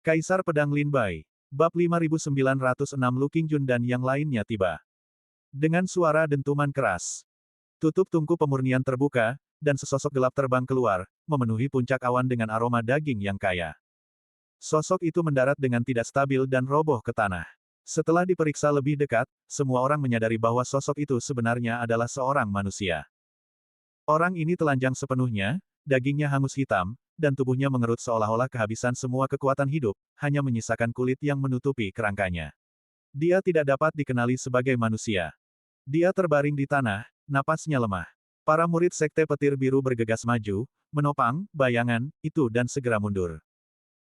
Kaisar Pedang Lin Bai. Bab 5906 Lu Qingjun dan yang lainnya tiba. Dengan suara dentuman keras. Tutup tungku pemurnian terbuka, dan sesosok gelap terbang keluar, memenuhi puncak awan dengan aroma daging yang kaya. Sosok itu mendarat dengan tidak stabil dan roboh ke tanah. Setelah diperiksa lebih dekat, semua orang menyadari bahwa sosok itu sebenarnya adalah seorang manusia. Orang ini telanjang sepenuhnya, dagingnya hangus hitam, dan tubuhnya mengerut seolah-olah kehabisan semua kekuatan hidup, hanya menyisakan kulit yang menutupi kerangkanya. Dia tidak dapat dikenali sebagai manusia. Dia terbaring di tanah, napasnya lemah. Para murid Sekte Petir Biru bergegas maju, menopang bayangan itu dan segera mundur.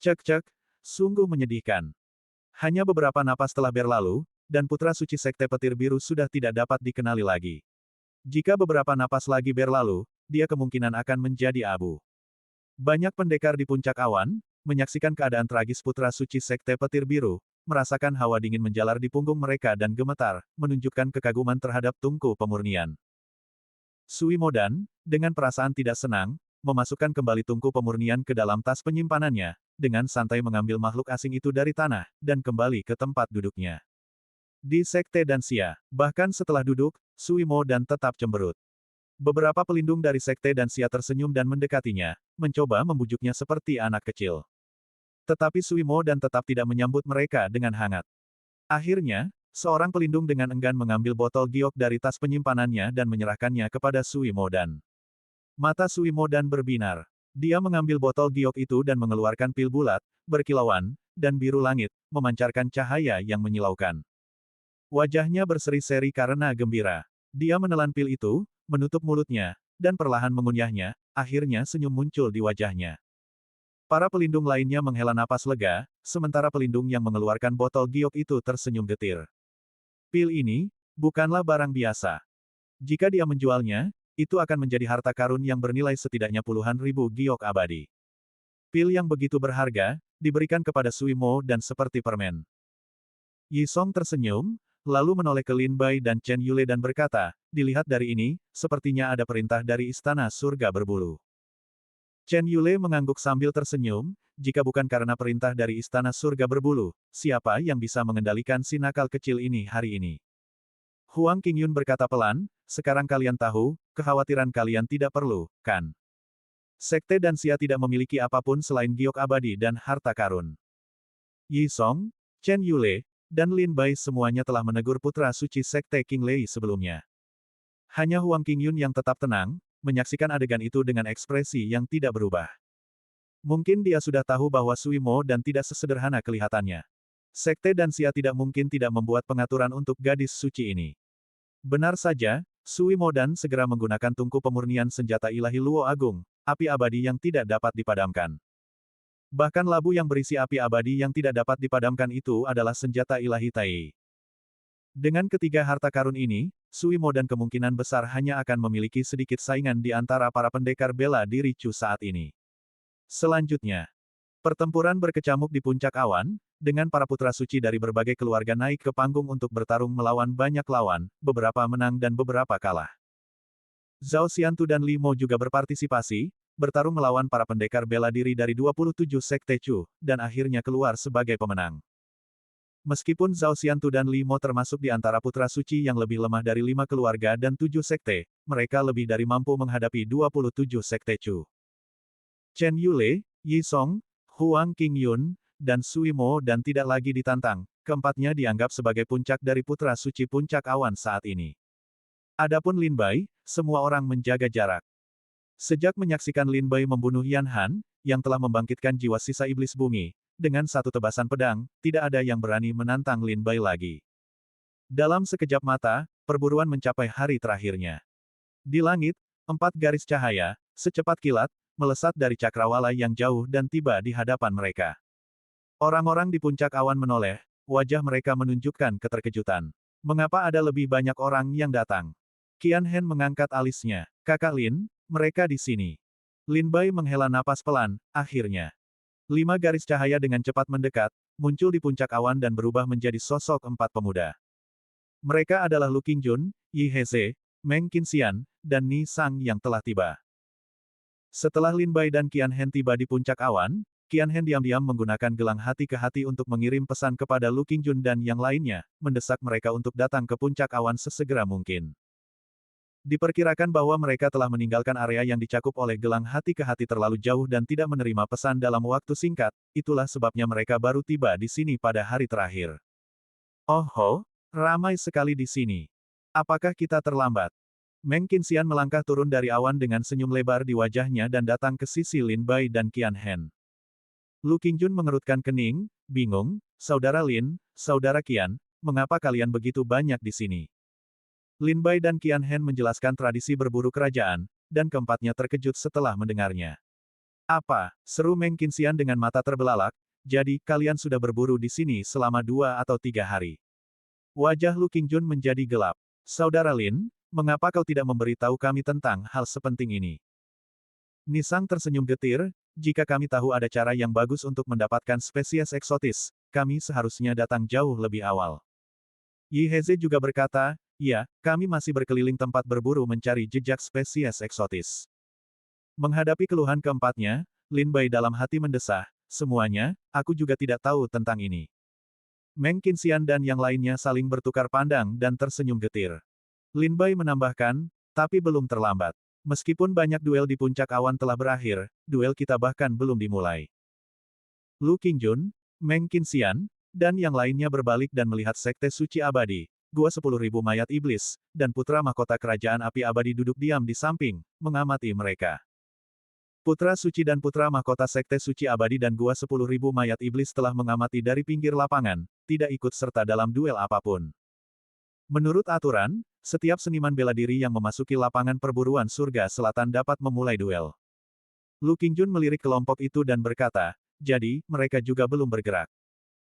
Cek-cek, sungguh menyedihkan. Hanya beberapa napas telah berlalu, dan putra suci Sekte Petir Biru sudah tidak dapat dikenali lagi. Jika beberapa napas lagi berlalu, dia kemungkinan akan menjadi abu. Banyak pendekar di puncak awan, menyaksikan keadaan tragis putra suci Sekte Petir Biru, merasakan hawa dingin menjalar di punggung mereka dan gemetar, menunjukkan kekaguman terhadap tungku pemurnian. Sui Modan, dengan perasaan tidak senang, memasukkan kembali tungku pemurnian ke dalam tas penyimpanannya, dengan santai mengambil makhluk asing itu dari tanah, dan kembali ke tempat duduknya. Di Sekte Danxia, bahkan setelah duduk, Sui Modan tetap cemberut. Beberapa pelindung dari Sekte Danxia tersenyum dan mendekatinya, mencoba membujuknya seperti anak kecil. Tetapi Sui Modan tetap tidak menyambut mereka dengan hangat. Akhirnya, seorang pelindung dengan enggan mengambil botol giok dari tas penyimpanannya dan menyerahkannya kepada Sui Modan. Mata Sui Modan berbinar. Dia mengambil botol giok itu dan mengeluarkan pil bulat, berkilauan, dan biru langit, memancarkan cahaya yang menyilaukan. Wajahnya berseri-seri karena gembira. Dia menelan pil itu, menutup mulutnya, dan perlahan mengunyahnya, akhirnya senyum muncul di wajahnya. Para pelindung lainnya menghela napas lega, sementara pelindung yang mengeluarkan botol giok itu tersenyum getir. Pil ini, bukanlah barang biasa. Jika dia menjualnya, itu akan menjadi harta karun yang bernilai setidaknya puluhan ribu giok abadi. Pil yang begitu berharga, diberikan kepada Sui Mo dan seperti permen. Yi Song tersenyum, lalu menoleh ke Lin Bai dan Chen Yule dan berkata, dilihat dari ini, sepertinya ada perintah dari Istana Surga Berbulu. Chen Yule mengangguk sambil tersenyum, jika bukan karena perintah dari Istana Surga Berbulu, siapa yang bisa mengendalikan si nakal kecil ini hari ini? Huang Qingyun berkata pelan, sekarang kalian tahu, kekhawatiran kalian tidak perlu, kan? Sekte Danxia tidak memiliki apapun selain giok abadi dan harta karun. Yi Song, Chen Yule, dan Lin Bai semuanya telah menegur putra suci Sekte King Lei sebelumnya. Hanya Huang Qingyun yang tetap tenang, menyaksikan adegan itu dengan ekspresi yang tidak berubah. Mungkin dia sudah tahu bahwa Sui Mo dan tidak sesederhana kelihatannya. Sekte Danxia tidak mungkin tidak membuat pengaturan untuk gadis suci ini. Benar saja, Sui Mo dan segera menggunakan tungku pemurnian senjata ilahi Luo Agung, api abadi yang tidak dapat dipadamkan. Bahkan labu yang berisi api abadi yang tidak dapat dipadamkan itu adalah senjata ilahi Tai. Dengan ketiga harta karun ini, Sui Mo dan kemungkinan besar hanya akan memiliki sedikit saingan di antara para pendekar bela diri Chu saat ini. Selanjutnya, pertempuran berkecamuk di puncak awan, dengan para putra suci dari berbagai keluarga naik ke panggung untuk bertarung melawan banyak lawan, beberapa menang dan beberapa kalah. Zhao Xiantu dan Li Mo juga berpartisipasi, bertarung melawan para pendekar bela diri dari 27 Sekte Chu, dan akhirnya keluar sebagai pemenang. Meskipun Zhao Xiantu dan Li Mo termasuk di antara putra suci yang lebih lemah dari 5 keluarga dan 7 sekte, mereka lebih dari mampu menghadapi 27 Sekte Chu. Chen Yule, Yi Song, Huang Qingyun, dan Sui Mo dan tidak lagi ditantang, keempatnya dianggap sebagai puncak dari putra suci puncak awan saat ini. Adapun Lin Bai, semua orang menjaga jarak. Sejak menyaksikan Lin Bai membunuh Yan Han, yang telah membangkitkan jiwa sisa iblis bumi, dengan satu tebasan pedang, tidak ada yang berani menantang Lin Bai lagi. Dalam sekejap mata, perburuan mencapai hari terakhirnya. Di langit, 4 garis cahaya, secepat kilat, melesat dari cakrawala yang jauh dan tiba di hadapan mereka. Orang-orang di puncak awan menoleh, wajah mereka menunjukkan keterkejutan. Mengapa ada lebih banyak orang yang datang? Qian Hen mengangkat alisnya. Kakak Lin, mereka di sini. Lin Bai menghela napas pelan, akhirnya. 5 garis cahaya dengan cepat mendekat, muncul di puncak awan dan berubah menjadi sosok 4 pemuda. Mereka adalah Lu Qingjun, Yi Heze, Meng Qinxian, dan Ni Sang yang telah tiba. Setelah Lin Bai dan Qian Hen tiba di puncak awan, Qianhen diam-diam menggunakan gelang hati ke hati untuk mengirim pesan kepada Lu Qingjun dan yang lainnya, mendesak mereka untuk datang ke puncak awan sesegera mungkin. Diperkirakan bahwa mereka telah meninggalkan area yang dicakup oleh gelang hati ke hati terlalu jauh dan tidak menerima pesan dalam waktu singkat, itulah sebabnya mereka baru tiba di sini pada hari terakhir. Oh ho, ramai sekali di sini. Apakah kita terlambat? Meng Qinxian melangkah turun dari awan dengan senyum lebar di wajahnya dan datang ke sisi Lin Bai dan Qianhen. Lu Qingjun mengerutkan kening, bingung, "Saudara Lin, Saudara Qian, mengapa kalian begitu banyak di sini?" Lin Bai dan Qianhen menjelaskan tradisi berburu kerajaan, dan keempatnya terkejut setelah mendengarnya. "Apa?" seru Meng Qinxian dengan mata terbelalak, "jadi, kalian sudah berburu di sini selama 2 atau 3 hari?" Wajah Lu Qingjun menjadi gelap. "Saudara Lin, mengapa kau tidak memberitahu kami tentang hal sepenting ini?" Nisang tersenyum getir, "Jika kami tahu ada cara yang bagus untuk mendapatkan spesies eksotis, kami seharusnya datang jauh lebih awal." Yi Heze juga berkata, "Ya, kami masih berkeliling tempat berburu mencari jejak spesies eksotis." Menghadapi keluhan keempatnya, Lin Bai dalam hati mendesah, "Semuanya, aku juga tidak tahu tentang ini." Meng Qinxian dan yang lainnya saling bertukar pandang dan tersenyum getir. Lin Bai menambahkan, "Tapi belum terlambat. Meskipun banyak duel di puncak awan telah berakhir, duel kita bahkan belum dimulai." Lu Qingjun, Meng Qinxian, dan yang lainnya berbalik dan melihat Sekte Suci Abadi, Gua 10.000 Mayat Iblis, dan Putra Mahkota Kerajaan Api Abadi duduk diam di samping, mengamati mereka. Putra Suci dan Putra Mahkota Sekte Suci Abadi dan Gua 10.000 Mayat Iblis telah mengamati dari pinggir lapangan, tidak ikut serta dalam duel apapun. Menurut aturan, setiap seniman bela diri yang memasuki lapangan perburuan surga selatan dapat memulai duel. Lu Qingjun melirik kelompok itu dan berkata, "Jadi, mereka juga belum bergerak."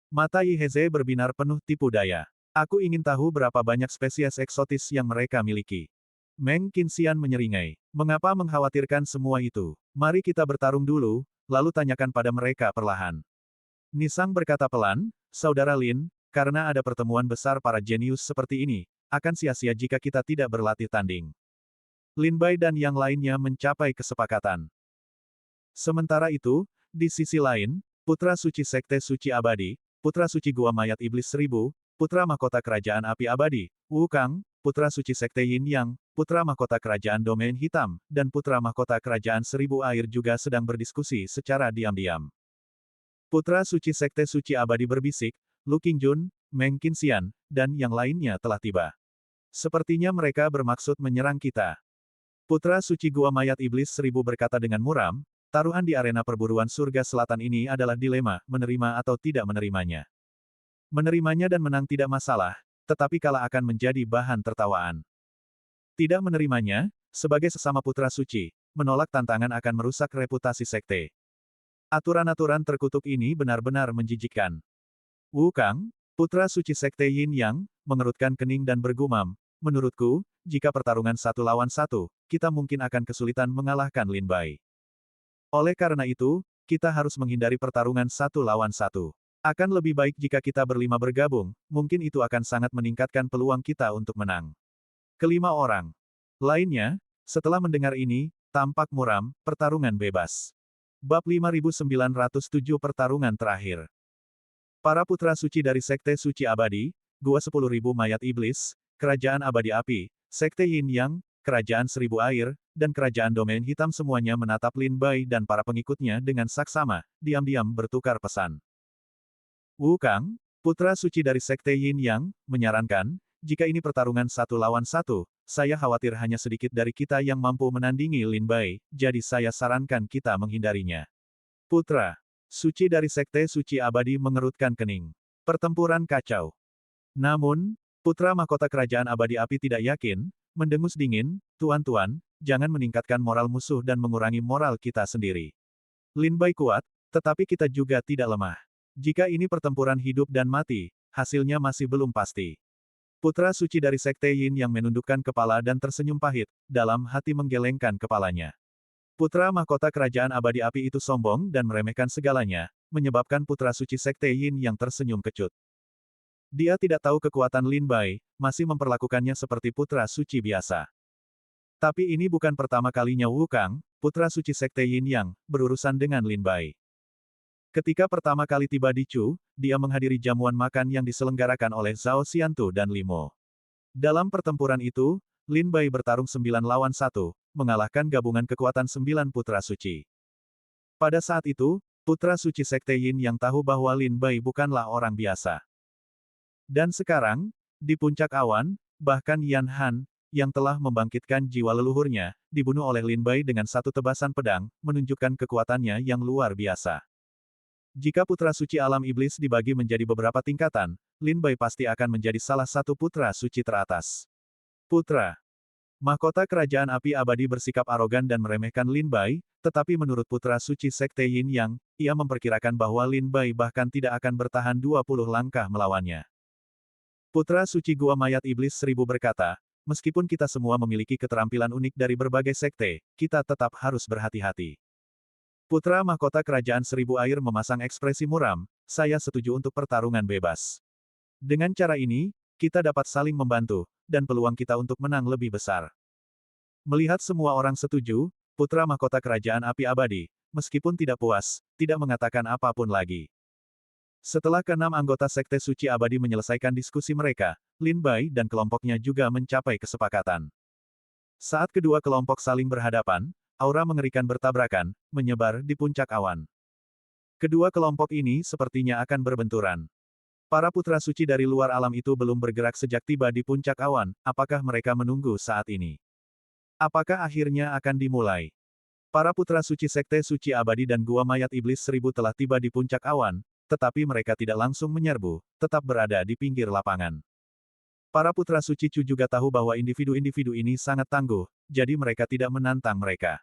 Mata Yi Heze berbinar penuh tipu daya. "Aku ingin tahu berapa banyak spesies eksotis yang mereka miliki." Meng Qinxian menyeringai. "Mengapa mengkhawatirkan semua itu? Mari kita bertarung dulu, lalu tanyakan pada mereka perlahan." Nisang berkata pelan, "Saudara Lin, karena ada pertemuan besar para jenius seperti ini, akan sia-sia jika kita tidak berlatih tanding." Lin Bai dan yang lainnya mencapai kesepakatan. Sementara itu, di sisi lain, Putra Suci Sekte Suci Abadi, Putra Suci Gua Mayat Iblis 1000, Putra Mahkota Kerajaan Api Abadi, Wu Kang, Putra Suci Sekte Yin Yang, Putra Mahkota Kerajaan Domain Hitam, dan Putra Mahkota Kerajaan 1000 Air juga sedang berdiskusi secara diam-diam. Putra Suci Sekte Suci Abadi berbisik, "Lu Qingjun, Meng Qinxian, dan yang lainnya telah tiba. Sepertinya mereka bermaksud menyerang kita." Putra Suci Gua Mayat Iblis 1000 berkata dengan muram, "Taruhan di arena perburuan surga selatan ini adalah dilema, menerima atau tidak menerimanya. Menerimanya dan menang tidak masalah, tetapi kalah akan menjadi bahan tertawaan. Tidak menerimanya, sebagai sesama putra suci, menolak tantangan akan merusak reputasi sekte. Aturan-aturan terkutuk ini benar-benar menjijikkan." Wu Kang, putra suci sekte Yin Yang, mengerutkan kening dan bergumam, "Menurutku, jika pertarungan 1 lawan 1, kita mungkin akan kesulitan mengalahkan Lin Bai. Oleh karena itu, kita harus menghindari pertarungan 1 lawan 1. Akan lebih baik jika kita berlima bergabung, mungkin itu akan sangat meningkatkan peluang kita untuk menang." Kelima orang lainnya, setelah mendengar ini, tampak muram, pertarungan bebas. Bab 5907 Pertarungan Terakhir. Para putra suci dari Sekte Suci Abadi, Gua 10.000 Mayat Iblis, Kerajaan Abadi Api, Sekte Yin Yang, Kerajaan 1000 Air, dan Kerajaan Domain Hitam semuanya menatap Lin Bai dan para pengikutnya dengan saksama, diam-diam bertukar pesan. Wu Kang, putra suci dari Sekte Yin Yang, menyarankan, "Jika ini pertarungan 1 lawan 1, saya khawatir hanya sedikit dari kita yang mampu menandingi Lin Bai, jadi saya sarankan kita menghindarinya." Putra suci dari Sekte Suci Abadi mengerutkan kening. Pertempuran kacau. Namun, Putra Mahkota Kerajaan Abadi Api tidak yakin, mendengus dingin, "Tuan-tuan, jangan meningkatkan moral musuh dan mengurangi moral kita sendiri. Lin Bai kuat, tetapi kita juga tidak lemah. Jika ini pertempuran hidup dan mati, hasilnya masih belum pasti." Putra suci dari Sekte Yin yang menundukkan kepala dan tersenyum pahit, dalam hati menggelengkan kepalanya. Putra Mahkota Kerajaan Abadi Api itu sombong dan meremehkan segalanya, menyebabkan Putra Suci Sekte Yin yang tersenyum kecut. Dia tidak tahu kekuatan Lin Bai, masih memperlakukannya seperti Putra Suci biasa. Tapi ini bukan pertama kalinya Wu Kang, Putra Suci Sekte Yin Yang, berurusan dengan Lin Bai. Ketika pertama kali tiba di Chu, dia menghadiri jamuan makan yang diselenggarakan oleh Zhao Xiantu dan Limo. Dalam pertempuran itu, Lin Bai bertarung 9 lawan 1, mengalahkan gabungan kekuatan 9 putra suci. Pada saat itu, putra suci Sekte Yin yang tahu bahwa Lin Bai bukanlah orang biasa. Dan sekarang, di puncak awan, bahkan Yan Han, yang telah membangkitkan jiwa leluhurnya, dibunuh oleh Lin Bai dengan satu tebasan pedang, menunjukkan kekuatannya yang luar biasa. Jika putra suci alam iblis dibagi menjadi beberapa tingkatan, Lin Bai pasti akan menjadi salah satu putra suci teratas. Putra. Mahkota kerajaan api abadi bersikap arogan dan meremehkan Lin Bai, tetapi menurut putra suci Sekte Yin Yang, ia memperkirakan bahwa Lin Bai bahkan tidak akan bertahan 20 langkah melawannya. Putra suci Gua Mayat Iblis Seribu berkata, meskipun kita semua memiliki keterampilan unik dari berbagai sekte, kita tetap harus berhati-hati. Putra Mahkota Kerajaan Seribu Air memasang ekspresi muram, saya setuju untuk pertarungan bebas. Dengan cara ini, kita dapat saling membantu, dan peluang kita untuk menang lebih besar. Melihat semua orang setuju, Putra Mahkota Kerajaan Api Abadi, meskipun tidak puas, tidak mengatakan apapun lagi. Setelah keenam anggota Sekte Suci Abadi menyelesaikan diskusi mereka, Lin Bai dan kelompoknya juga mencapai kesepakatan. Saat kedua kelompok saling berhadapan, aura mengerikan bertabrakan, menyebar di puncak awan. Kedua kelompok ini sepertinya akan berbenturan. Para putra suci dari luar alam itu belum bergerak sejak tiba di puncak awan, apakah mereka menunggu saat ini? Apakah akhirnya akan dimulai? Para putra suci Sekte Suci Abadi dan Gua Mayat Iblis Seribu telah tiba di puncak awan, tetapi mereka tidak langsung menyerbu, tetap berada di pinggir lapangan. Para putra suci Chu juga tahu bahwa individu-individu ini sangat tangguh, jadi mereka tidak menantang mereka.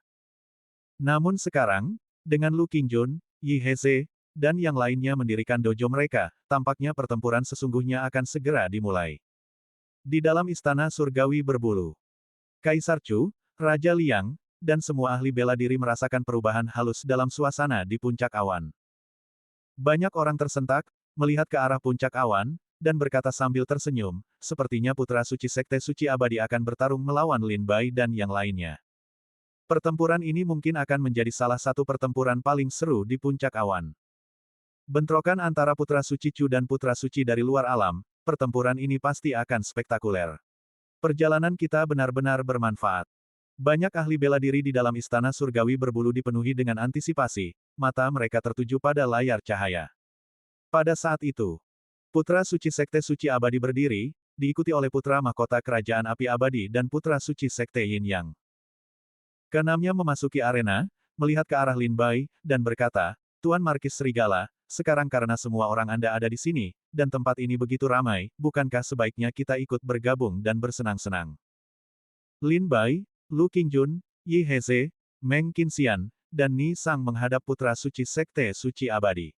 Namun sekarang, dengan Lu Qingjun, Yi Heze, dan yang lainnya mendirikan dojo mereka, tampaknya pertempuran sesungguhnya akan segera dimulai. Di dalam istana surgawi berbulu, Kaisar Chu, Raja Liang, dan semua ahli bela diri merasakan perubahan halus dalam suasana di puncak awan. Banyak orang tersentak, melihat ke arah puncak awan, dan berkata sambil tersenyum, sepertinya putra suci Sekte Suci Abadi akan bertarung melawan Lin Bai dan yang lainnya. Pertempuran ini mungkin akan menjadi salah satu pertempuran paling seru di puncak awan. Bentrokan antara putra suci Chu dan putra suci dari luar alam, pertempuran ini pasti akan spektakuler. Perjalanan kita benar-benar bermanfaat. Banyak ahli bela diri di dalam istana surgawi berbulu dipenuhi dengan antisipasi, mata mereka tertuju pada layar cahaya. Pada saat itu, putra suci Sekte Suci Abadi berdiri, diikuti oleh putra mahkota kerajaan api abadi dan putra suci Sekte Yin Yang. Keenamnya memasuki arena, melihat ke arah Lin Bai, dan berkata, Tuan Markis Serigala, sekarang karena semua orang Anda ada di sini, dan tempat ini begitu ramai, bukankah sebaiknya kita ikut bergabung dan bersenang-senang? Lin Bai, Lu Qingjun, Yi Heze, Meng Qinxian, dan Ni Sang menghadap putra suci Sekte Suci Abadi.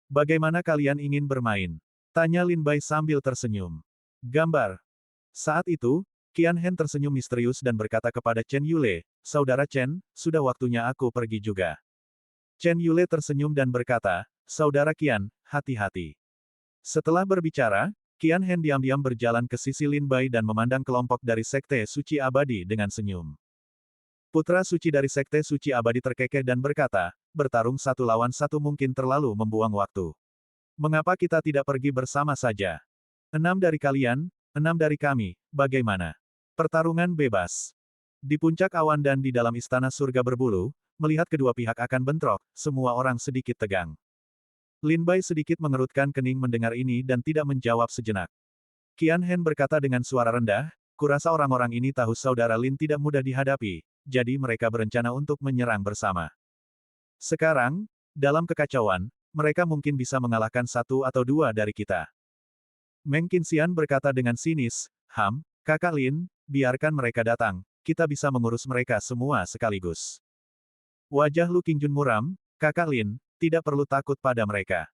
Bagaimana kalian ingin bermain? Tanya Lin Bai sambil tersenyum. Gambar. Saat itu, Qian Hen tersenyum misterius dan berkata kepada Chen Yule, Saudara Chen, sudah waktunya aku pergi juga. Chen Yule tersenyum dan berkata, Saudara Qian, hati-hati. Setelah berbicara, Qian Hen diam-diam berjalan ke sisi Lin Bai dan memandang kelompok dari Sekte Suci Abadi dengan senyum. Putra suci dari Sekte Suci Abadi terkekeh dan berkata, bertarung satu lawan satu mungkin terlalu membuang waktu. Mengapa kita tidak pergi bersama saja? 6 dari kalian, 6 dari kami, bagaimana? Pertarungan bebas. Di puncak awan dan di dalam istana surga berbulu, melihat kedua pihak akan bentrok, semua orang sedikit tegang. Lin Bai sedikit mengerutkan kening mendengar ini dan tidak menjawab sejenak. Qian Hen berkata dengan suara rendah, kurasa orang-orang ini tahu saudara Lin tidak mudah dihadapi, jadi mereka berencana untuk menyerang bersama. Sekarang, dalam kekacauan, mereka mungkin bisa mengalahkan satu atau dua dari kita. Meng Qinxian berkata dengan sinis, Kakak Lin, biarkan mereka datang, kita bisa mengurus mereka semua sekaligus. Wajah Lu Qingjun muram, Kakak Lin, tidak perlu takut pada mereka.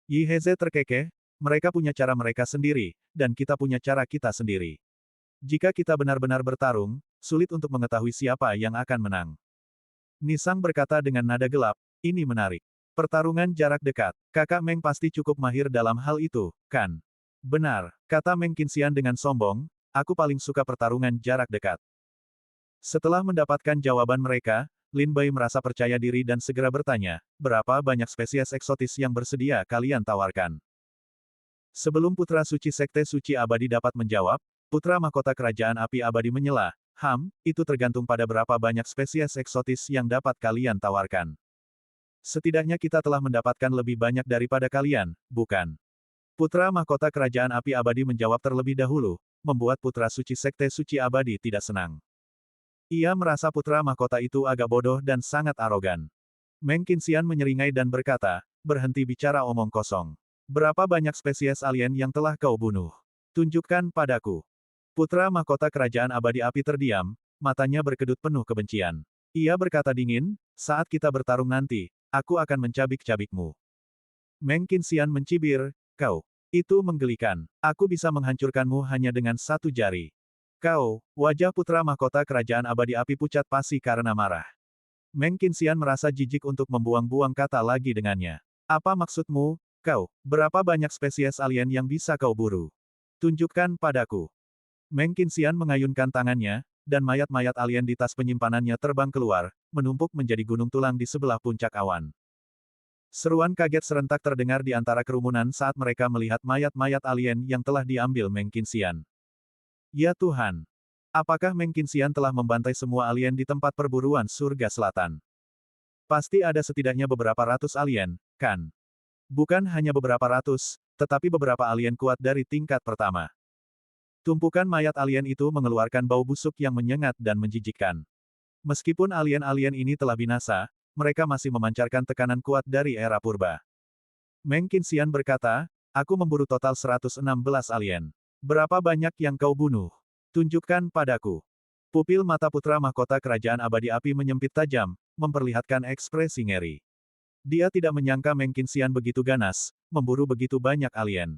Yi Heze terkekeh, mereka punya cara mereka sendiri, dan kita punya cara kita sendiri. Jika kita benar-benar bertarung, sulit untuk mengetahui siapa yang akan menang. Nisang berkata dengan nada gelap, ini menarik. Pertarungan jarak dekat. Kakak Meng pasti cukup mahir dalam hal itu, kan? Benar, kata Meng Qinxian dengan sombong, aku paling suka pertarungan jarak dekat. Setelah mendapatkan jawaban mereka, Lin Bai merasa percaya diri dan segera bertanya, berapa banyak spesies eksotis yang bersedia kalian tawarkan? Sebelum Putra Suci Sekte Suci Abadi dapat menjawab, Putra Mahkota Kerajaan Api Abadi menyela, itu tergantung pada berapa banyak spesies eksotis yang dapat kalian tawarkan. Setidaknya kita telah mendapatkan lebih banyak daripada kalian, bukan? Putra Mahkota Kerajaan Api Abadi menjawab terlebih dahulu, membuat Putra Suci Sekte Suci Abadi tidak senang. Ia merasa Putra Mahkota itu agak bodoh dan sangat arogan. Meng Qinxian menyeringai dan berkata, berhenti bicara omong kosong. Berapa banyak spesies alien yang telah kau bunuh? Tunjukkan padaku. Putra Mahkota Kerajaan Abadi Api terdiam, matanya berkedut penuh kebencian. Ia berkata dingin, saat kita bertarung nanti, aku akan mencabik-cabikmu. Meng Qinxian mencibir, kau. Itu menggelikan. Aku bisa menghancurkanmu hanya dengan satu jari. Kau, wajah Putra Mahkota Kerajaan Abadi Api pucat pasi karena marah. Meng Qinxian merasa jijik untuk membuang-buang kata lagi dengannya. Apa maksudmu, kau? Berapa banyak spesies alien yang bisa kau buru? Tunjukkan padaku. Meng Qinxian mengayunkan tangannya, dan mayat-mayat alien di tas penyimpanannya terbang keluar, menumpuk menjadi gunung tulang di sebelah puncak awan. Seruan kaget serentak terdengar di antara kerumunan saat mereka melihat mayat-mayat alien yang telah diambil Meng Qinxian. Ya Tuhan! Apakah Meng Qinxian telah membantai semua alien di tempat perburuan surga selatan? Pasti ada setidaknya beberapa ratus alien, kan? Bukan hanya beberapa ratus, tetapi beberapa alien kuat dari tingkat pertama. Tumpukan mayat alien itu mengeluarkan bau busuk yang menyengat dan menjijikkan. Meskipun alien-alien ini telah binasa, mereka masih memancarkan tekanan kuat dari era purba. Meng Qinxian berkata, aku memburu total 116 alien. Berapa banyak yang kau bunuh? Tunjukkan padaku. Pupil mata Putra Mahkota Kerajaan Abadi Api menyempit tajam, memperlihatkan ekspresi ngeri. Dia tidak menyangka Meng Qinxian begitu ganas, memburu begitu banyak alien.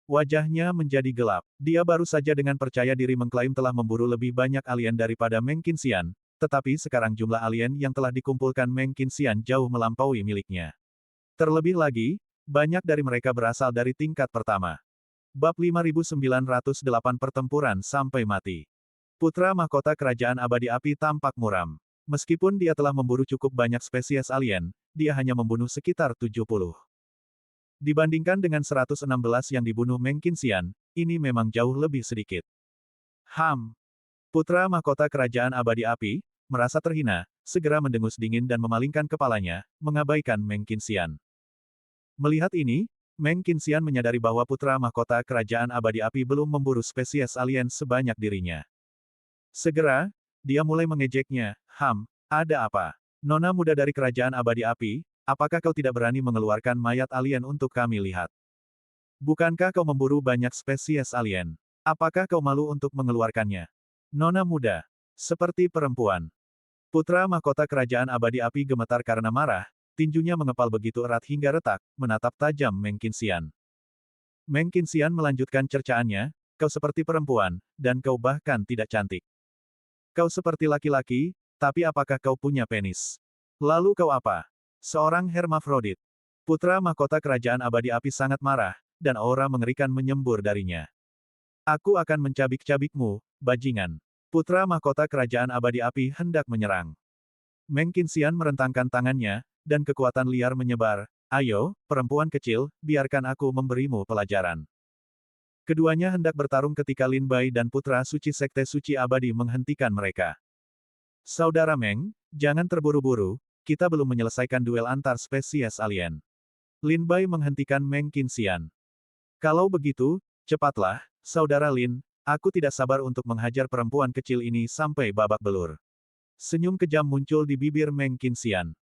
Wajahnya menjadi gelap. Dia baru saja dengan percaya diri mengklaim telah memburu lebih banyak alien daripada Meng Qinxian, tetapi sekarang jumlah alien yang telah dikumpulkan Meng Qinxian jauh melampaui miliknya. Terlebih lagi, banyak dari mereka berasal dari tingkat pertama. Bab 5908 Pertempuran Sampai Mati. Putra Mahkota Kerajaan Abadi Api tampak muram. Meskipun dia telah memburu cukup banyak spesies alien, dia hanya membunuh sekitar 70. Dibandingkan dengan 116 yang dibunuh Meng Qinxian, ini memang jauh lebih sedikit. Putra Mahkota Kerajaan Abadi Api, merasa terhina, segera mendengus dingin dan memalingkan kepalanya, mengabaikan Meng Qinxian. Melihat ini, Meng Qinxian menyadari bahwa Putra Mahkota Kerajaan Abadi Api belum memburu spesies alien sebanyak dirinya. Segera, dia mulai mengejeknya, ada apa? Nona muda dari Kerajaan Abadi Api, apakah kau tidak berani mengeluarkan mayat alien untuk kami lihat? Bukankah kau memburu banyak spesies alien? Apakah kau malu untuk mengeluarkannya? Nona muda, seperti perempuan. Putra Mahkota Kerajaan Abadi Api gemetar karena marah, tinjunya mengepal begitu erat hingga retak, menatap tajam Meng Qinxian. Meng Qinxian melanjutkan cercaannya, kau seperti perempuan, dan kau bahkan tidak cantik. Kau seperti laki-laki, tapi apakah kau punya penis? Lalu kau apa? Seorang hermafrodit. Putra Mahkota Kerajaan Abadi Api sangat marah, dan aura mengerikan menyembur darinya. Aku akan mencabik-cabikmu, bajingan. Putra Mahkota Kerajaan Abadi Api hendak menyerang. Meng Qinxian merentangkan tangannya, dan kekuatan liar menyebar. Ayo, perempuan kecil, biarkan aku memberimu pelajaran. Keduanya hendak bertarung ketika Lin Bai dan Putra Suci Sekte Suci Abadi menghentikan mereka. Saudara Meng, jangan terburu-buru, kita belum menyelesaikan duel antar spesies alien. Lin Bai menghentikan Meng Qinxian. Kalau begitu, cepatlah, Saudara Lin, aku tidak sabar untuk menghajar perempuan kecil ini sampai babak belur. Senyum kejam muncul di bibir Meng Qinxian.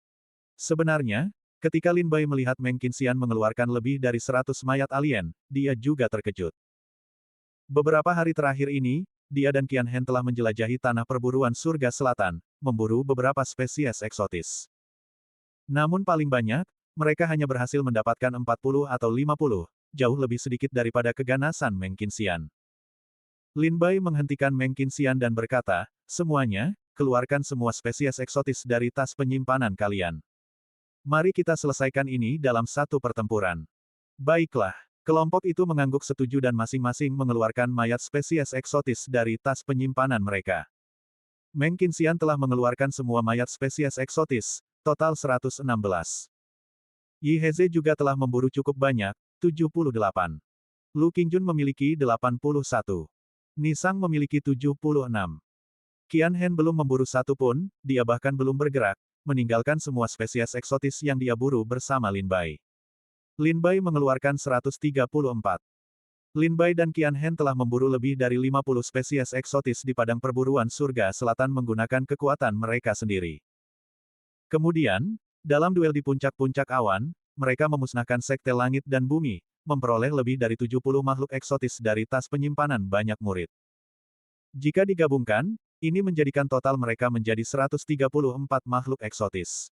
Sebenarnya, ketika Lin Bai melihat Meng Qinxian mengeluarkan lebih dari 100 mayat alien, dia juga terkejut. Beberapa hari terakhir ini, dia dan Qian Hen telah menjelajahi tanah perburuan surga selatan, memburu beberapa spesies eksotis. Namun paling banyak, mereka hanya berhasil mendapatkan 40 atau 50, jauh lebih sedikit daripada keganasan Meng Qinxian. Lin Bai menghentikan Meng Qinxian dan berkata, semuanya, keluarkan semua spesies eksotis dari tas penyimpanan kalian. Mari kita selesaikan ini dalam satu pertempuran. Baiklah. Kelompok itu mengangguk setuju dan masing-masing mengeluarkan mayat spesies eksotis dari tas penyimpanan mereka. Meng Qinxian telah mengeluarkan semua mayat spesies eksotis, total 116. Yi Heze juga telah memburu cukup banyak, 78. Lu Qingjun memiliki 81. Nisang memiliki 76. Qian Hen belum memburu satu pun, dia bahkan belum bergerak, meninggalkan semua spesies eksotis yang dia buru bersama Lin Bai. Lin Bai mengeluarkan 134. Lin Bai dan Qian Hen telah memburu lebih dari 50 spesies eksotis di padang perburuan surga selatan menggunakan kekuatan mereka sendiri. Kemudian, dalam duel di puncak-puncak awan, mereka memusnahkan Sekte Langit dan Bumi, memperoleh lebih dari 70 makhluk eksotis dari tas penyimpanan banyak murid. Jika digabungkan, ini menjadikan total mereka menjadi 134 makhluk eksotis.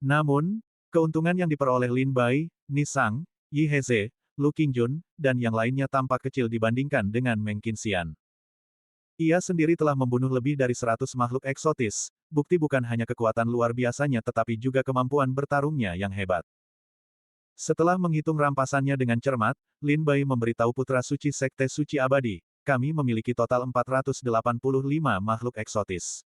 Namun, keuntungan yang diperoleh Lin Bai, Nisang, Yi Heze, Lu Qingjun, dan yang lainnya tampak kecil dibandingkan dengan Meng Qinxian. Ia sendiri telah membunuh lebih dari 100 makhluk eksotis, bukti bukan hanya kekuatan luar biasanya tetapi juga kemampuan bertarungnya yang hebat. Setelah menghitung rampasannya dengan cermat, Lin Bai memberitahu Putra Suci Sekte Suci Abadi, kami memiliki total 485 makhluk eksotis.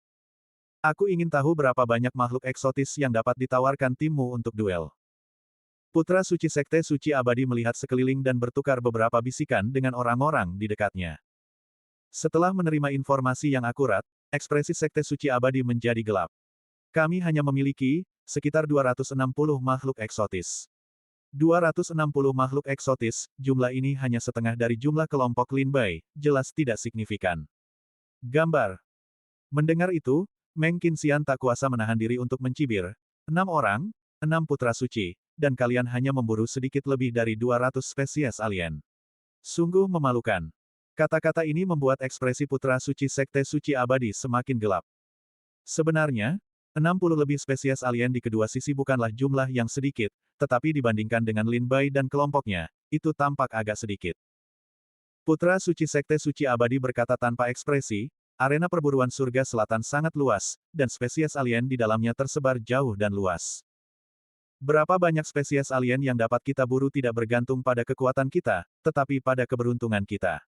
Aku ingin tahu berapa banyak makhluk eksotis yang dapat ditawarkan timmu untuk duel. Putra Suci Sekte Suci Abadi melihat sekeliling dan bertukar beberapa bisikan dengan orang-orang di dekatnya. Setelah menerima informasi yang akurat, ekspresi Sekte Suci Abadi menjadi gelap. Kami hanya memiliki sekitar 260 makhluk eksotis. 260 makhluk eksotis, jumlah ini hanya setengah dari jumlah kelompok Lin Bai, jelas tidak signifikan. Gambar. Mendengar itu, Meng Qinxian tak kuasa menahan diri untuk mencibir. 6 orang, 6 putra suci, dan kalian hanya memburu sedikit lebih dari 200 spesies alien. Sungguh memalukan. Kata-kata ini membuat ekspresi Putra Suci Sekte Suci Abadi semakin gelap. Sebenarnya, 60 lebih spesies alien di kedua sisi bukanlah jumlah yang sedikit, tetapi dibandingkan dengan Lin Bai dan kelompoknya, itu tampak agak sedikit. Putra Suci Sekte Suci Abadi berkata tanpa ekspresi, arena perburuan surga selatan sangat luas, dan spesies alien di dalamnya tersebar jauh dan luas. Berapa banyak spesies alien yang dapat kita buru tidak bergantung pada kekuatan kita, tetapi pada keberuntungan kita.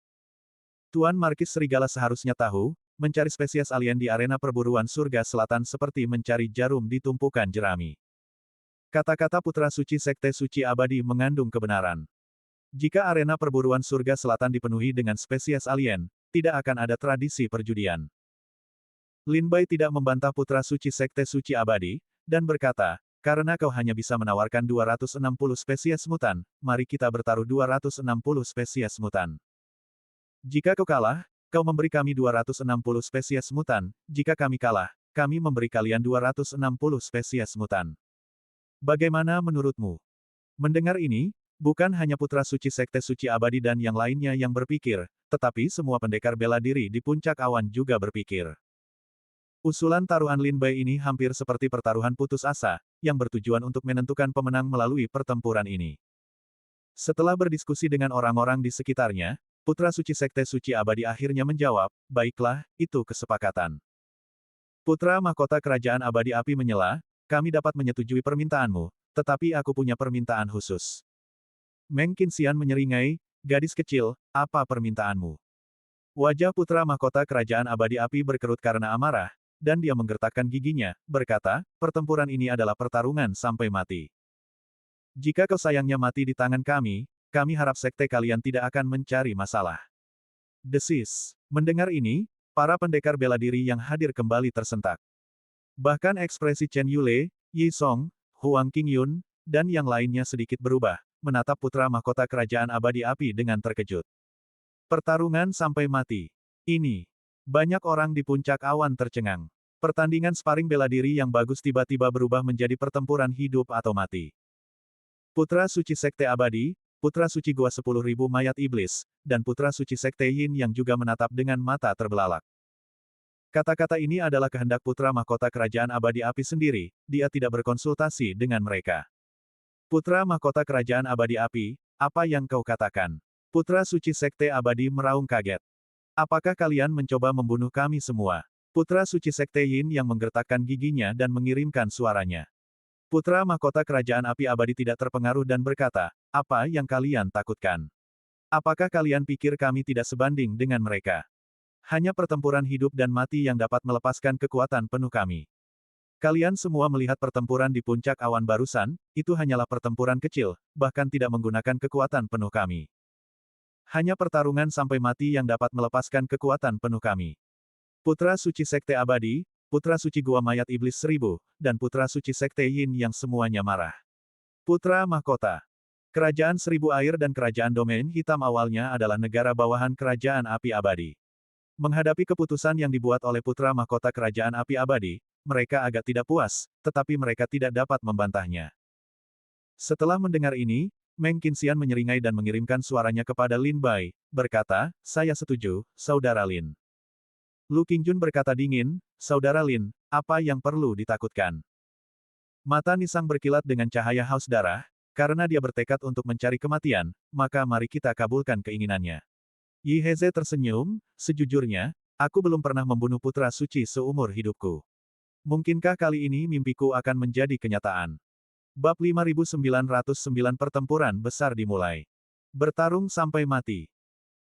Tuan Markis Serigala seharusnya tahu, mencari spesies alien di arena perburuan surga selatan seperti mencari jarum di tumpukan jerami. Kata-kata Putra Suci Sekte Suci Abadi mengandung kebenaran. Jika arena perburuan surga selatan dipenuhi dengan spesies alien, tidak akan ada tradisi perjudian. Lin Bai tidak membantah Putra Suci Sekte Suci Abadi, dan berkata, karena kau hanya bisa menawarkan 260 spesies mutan, mari kita bertaruh 260 spesies mutan. Jika kau kalah, kau memberi kami 260 spesies mutan, jika kami kalah, kami memberi kalian 260 spesies mutan. Bagaimana menurutmu? Mendengar ini, bukan hanya Putra Suci Sekte Suci Abadi dan yang lainnya yang berpikir, tetapi semua pendekar bela diri di puncak awan juga berpikir. Usulan taruhan Lin Bai ini hampir seperti pertaruhan putus asa, yang bertujuan untuk menentukan pemenang melalui pertempuran ini. Setelah berdiskusi dengan orang-orang di sekitarnya, Putra Suci Sekte Suci Abadi akhirnya menjawab, baiklah, itu kesepakatan. Putra Mahkota Kerajaan Abadi Api menyela, kami dapat menyetujui permintaanmu, tetapi aku punya permintaan khusus. Meng Qinxian menyeringai, gadis kecil, apa permintaanmu? Wajah Putra Mahkota Kerajaan Abadi Api berkerut karena amarah, dan dia menggertakkan giginya, berkata, pertempuran ini adalah pertarungan sampai mati. Jika kau sayangnya mati di tangan kami harap sekte kalian tidak akan mencari masalah. Desis. Mendengar ini, para pendekar bela diri yang hadir kembali tersentak. Bahkan ekspresi Chen Yule, Yi Song, Huang Qingyun, dan yang lainnya sedikit berubah, menatap Putra Mahkota Kerajaan Abadi Api dengan terkejut. Pertarungan sampai mati. Ini. Banyak orang di puncak awan tercengang. Pertandingan sparring bela diri yang bagus tiba-tiba berubah menjadi pertempuran hidup atau mati. Putra Suci Sekte Abadi, Putra Suci Gua 10.000 Mayat Iblis, dan Putra Suci Sekte Yin yang juga menatap dengan mata terbelalak. Kata-kata ini adalah kehendak Putra Mahkota Kerajaan Abadi Api sendiri, dia tidak berkonsultasi dengan mereka. Putra Mahkota Kerajaan Abadi Api, apa yang kau katakan? Putra Suci Sekte Abadi meraung kaget. Apakah kalian mencoba membunuh kami semua? Putra Suci Sekte Yin yang menggertakkan giginya dan mengirimkan suaranya. Putra Mahkota Kerajaan Api Abadi tidak terpengaruh dan berkata, apa yang kalian takutkan? Apakah kalian pikir kami tidak sebanding dengan mereka? Hanya pertempuran hidup dan mati yang dapat melepaskan kekuatan penuh kami. Kalian semua melihat pertempuran di puncak awan barusan, itu hanyalah pertempuran kecil, bahkan tidak menggunakan kekuatan penuh kami. Hanya pertarungan sampai mati yang dapat melepaskan kekuatan penuh kami. Putra Suci Sekte Abadi, Putra Suci Gua Mayat Iblis 1000, dan Putra Suci Sekte Yin yang semuanya marah. Putra Mahkota. Kerajaan Seribu Air dan Kerajaan Domain Hitam awalnya adalah negara bawahan Kerajaan Api Abadi. Menghadapi keputusan yang dibuat oleh Putra Mahkota Kerajaan Api Abadi, mereka agak tidak puas, tetapi mereka tidak dapat membantahnya. Setelah mendengar ini, Meng Qinxian menyeringai dan mengirimkan suaranya kepada Lin Bai, berkata, "Saya setuju, Saudara Lin." Lu Qingjun berkata dingin, "Saudara Lin, apa yang perlu ditakutkan?" Mata Nisang berkilat dengan cahaya haus darah, karena dia bertekad untuk mencari kematian, maka mari kita kabulkan keinginannya. Yi Heze tersenyum, "Sejujurnya, aku belum pernah membunuh putra suci seumur hidupku. Mungkinkah kali ini mimpiku akan menjadi kenyataan?" Bab 5909 Pertempuran besar dimulai. Bertarung sampai mati.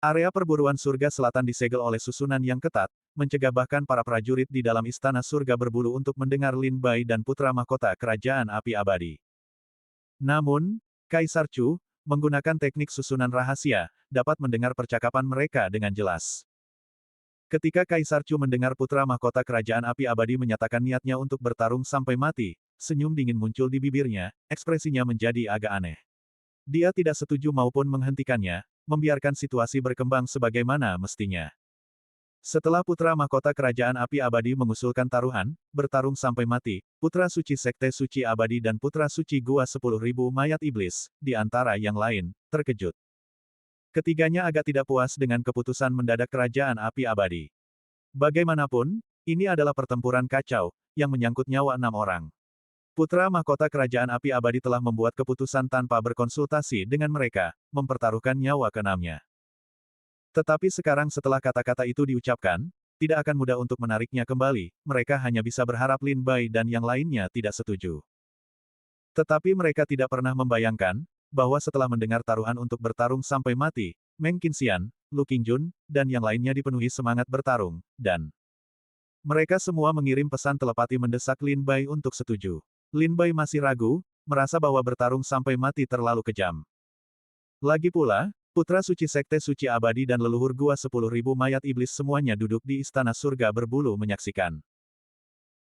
Area perburuan surga selatan disegel oleh susunan yang ketat, mencegah bahkan para prajurit di dalam istana surga berbulu untuk mendengar Lin Bai dan putra mahkota kerajaan api abadi. Namun, Kaisar Chu, menggunakan teknik susunan rahasia, dapat mendengar percakapan mereka dengan jelas. Ketika Kaisar Chu mendengar putra mahkota kerajaan api abadi menyatakan niatnya untuk bertarung sampai mati, senyum dingin muncul di bibirnya, ekspresinya menjadi agak aneh. Dia tidak setuju maupun menghentikannya, membiarkan situasi berkembang sebagaimana mestinya. Setelah putra mahkota kerajaan api abadi mengusulkan taruhan, bertarung sampai mati, putra suci sekte suci abadi dan putra suci gua 10.000 mayat iblis, di antara yang lain, terkejut. Ketiganya agak tidak puas dengan keputusan mendadak kerajaan api abadi. Bagaimanapun, ini adalah pertempuran kacau, yang menyangkut nyawa 6 orang. Putra mahkota kerajaan api abadi telah membuat keputusan tanpa berkonsultasi dengan mereka, mempertaruhkan nyawa keenamnya. Tetapi sekarang setelah kata-kata itu diucapkan, tidak akan mudah untuk menariknya kembali, mereka hanya bisa berharap Lin Bai dan yang lainnya tidak setuju. Tetapi mereka tidak pernah membayangkan, bahwa setelah mendengar taruhan untuk bertarung sampai mati, Meng Qinxian, Lu Qingjun, dan yang lainnya dipenuhi semangat bertarung, dan mereka semua mengirim pesan telepati mendesak Lin Bai untuk setuju. Lin Bai masih ragu, merasa bahwa bertarung sampai mati terlalu kejam. Lagi pula, putra suci sekte suci abadi dan leluhur gua 10.000 mayat iblis semuanya duduk di istana surga berbulu menyaksikan.